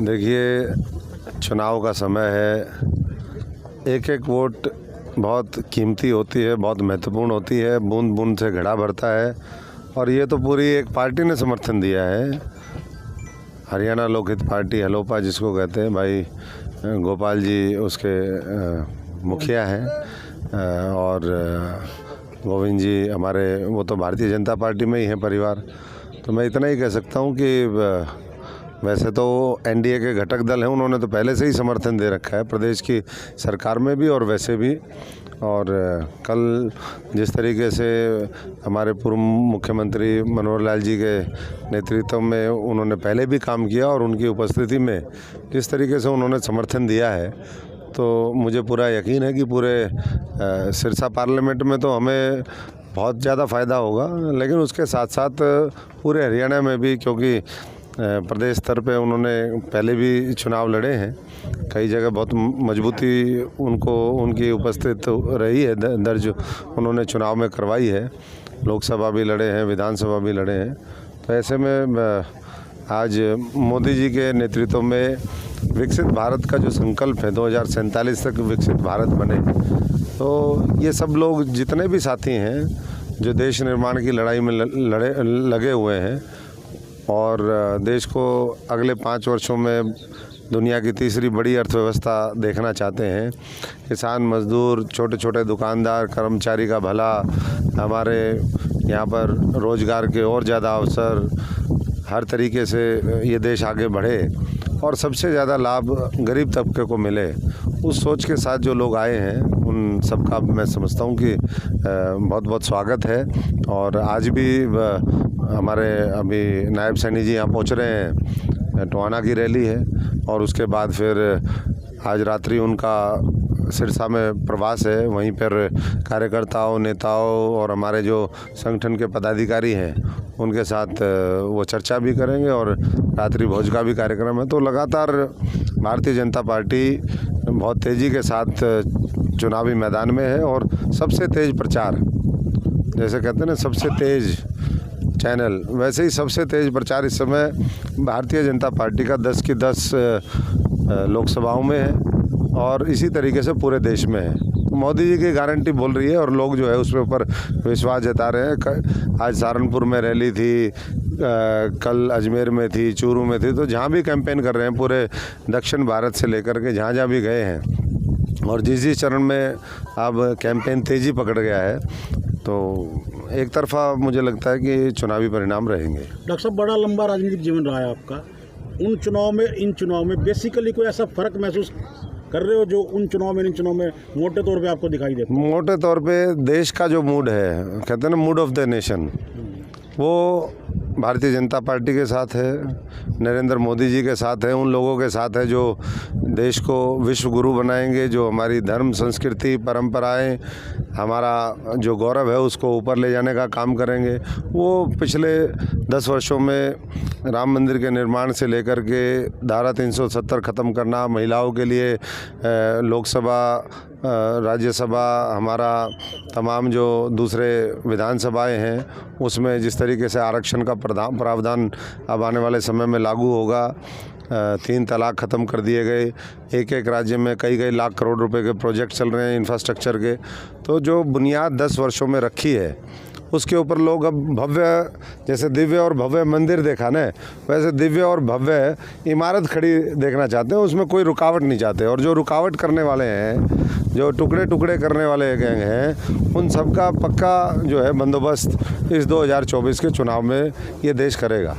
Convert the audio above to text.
देखिए, चुनाव का समय है। एक एक वोट बहुत कीमती होती है, बहुत महत्वपूर्ण होती है। बूंद बूंद से घड़ा भरता है और ये तो पूरी एक पार्टी ने समर्थन दिया है। हरियाणा लोकहित पार्टी हलोपा जिसको कहते हैं, भाई गोपाल जी उसके मुखिया हैं और गोविंद जी हमारे, वो तो भारतीय जनता पार्टी में ही हैं परिवार। तो मैं इतना ही कह सकता हूँ कि वैसे तो एनडीए के घटक दल हैं, उन्होंने तो पहले से ही समर्थन दे रखा है प्रदेश की सरकार में भी और वैसे भी। और कल जिस तरीके से हमारे पूर्व मुख्यमंत्री मनोहर लाल जी के नेतृत्व में उन्होंने पहले भी काम किया और उनकी उपस्थिति में जिस तरीके से उन्होंने समर्थन दिया है, तो मुझे पूरा यकीन है कि पूरे सिरसा पार्लियामेंट में तो हमें बहुत ज़्यादा फ़ायदा होगा, लेकिन उसके साथ साथ पूरे हरियाणा में भी, क्योंकि प्रदेश स्तर पे उन्होंने पहले भी चुनाव लड़े हैं, कई जगह बहुत मजबूती उनकी उपस्थित रही है, दर्ज उन्होंने चुनाव में करवाई है। लोकसभा भी लड़े हैं, विधानसभा भी लड़े हैं। तो ऐसे में आज मोदी जी के नेतृत्व में विकसित भारत का जो संकल्प है 2047 तक विकसित भारत बने, तो ये सब लोग जितने भी साथी हैं जो देश निर्माण की लड़ाई में लगे हुए हैं और देश को अगले 5 वर्षों में दुनिया की तीसरी बड़ी अर्थव्यवस्था देखना चाहते हैं। किसान, मजदूर, छोटे छोटे दुकानदार, कर्मचारी का भला, हमारे यहाँ पर रोज़गार के और ज़्यादा अवसर, हर तरीके से ये देश आगे बढ़े और सबसे ज़्यादा लाभ गरीब तबके को मिले, उस सोच के साथ जो लोग आए हैं उन सबका मैं समझता हूँ कि बहुत बहुत स्वागत है। और आज भी हमारे अभी नायब सैनी जी यहाँ पहुँच रहे हैं, टोहाना की रैली है और उसके बाद फिर आज रात्रि उनका सिरसा में प्रवास है। वहीं पर कार्यकर्ताओं, नेताओं और हमारे जो संगठन के पदाधिकारी हैं उनके साथ वो चर्चा भी करेंगे और रात्रि भोज का भी कार्यक्रम है। तो लगातार भारतीय जनता पार्टी बहुत तेज़ी के साथ चुनावी मैदान में है और सबसे तेज़ प्रचार, जैसे कहते हैं ना सबसे तेज़ चैनल, वैसे ही सबसे तेज़ प्रचार इस समय भारतीय जनता पार्टी का 10 की 10 लोकसभाओं में है और इसी तरीके से पूरे देश में है। मोदी जी की गारंटी बोल रही है और लोग जो है उसके ऊपर विश्वास जता रहे हैं। आज सहारनपुर में रैली थी, कल अजमेर में थी, चूरू में थी, तो जहाँ भी कैंपेन कर रहे हैं पूरे दक्षिण भारत से लेकर के जहाँ भी गए हैं और जिस चरण में अब कैंपेन तेज़ी पकड़ गया है, तो एक तरफा मुझे लगता है कि चुनावी परिणाम रहेंगे। डॉक्टर साहब, बड़ा लंबा राजनीतिक जीवन रहा है आपका। उन चुनाव में इन चुनाव में बेसिकली कोई ऐसा फ़र्क महसूस कर रहे हो जो उन चुनाव में इन चुनाव में मोटे तौर पे आपको दिखाई देता है? मोटे तौर पे देश का जो मूड है, कहते हैं ना मूड ऑफ द नेशन, वो भारतीय जनता पार्टी के साथ है, नरेंद्र मोदी जी के साथ है, उन लोगों के साथ है जो देश को विश्व गुरु बनाएंगे, जो हमारी धर्म, संस्कृति, परंपराएं, हमारा जो गौरव है उसको ऊपर ले जाने का काम करेंगे। वो पिछले 10 वर्षों में राम मंदिर के निर्माण से लेकर के धारा 370 ख़त्म करना, महिलाओं के लिए लोकसभा, राज्यसभा, हमारा तमाम जो दूसरे विधानसभाएं हैं उसमें जिस तरीके से आरक्षण का प्रावधान अब आने वाले समय में लागू होगा, 3 तलाक ख़त्म कर दिए गए, एक एक राज्य में कई लाख करोड़ रुपए के प्रोजेक्ट चल रहे हैं इंफ्रास्ट्रक्चर के। तो जो बुनियाद 10 वर्षों में रखी है उसके ऊपर लोग अब भव्य, जैसे दिव्य और भव्य मंदिर देखा ना, वैसे दिव्य और भव्य इमारत खड़ी देखना चाहते हैं, उसमें कोई रुकावट नहीं चाहते। और जो रुकावट करने वाले हैं, जो टुकड़े टुकड़े करने वाले गैंग हैं, उन सब का पक्का जो है बंदोबस्त इस 2024 के चुनाव में ये देश करेगा।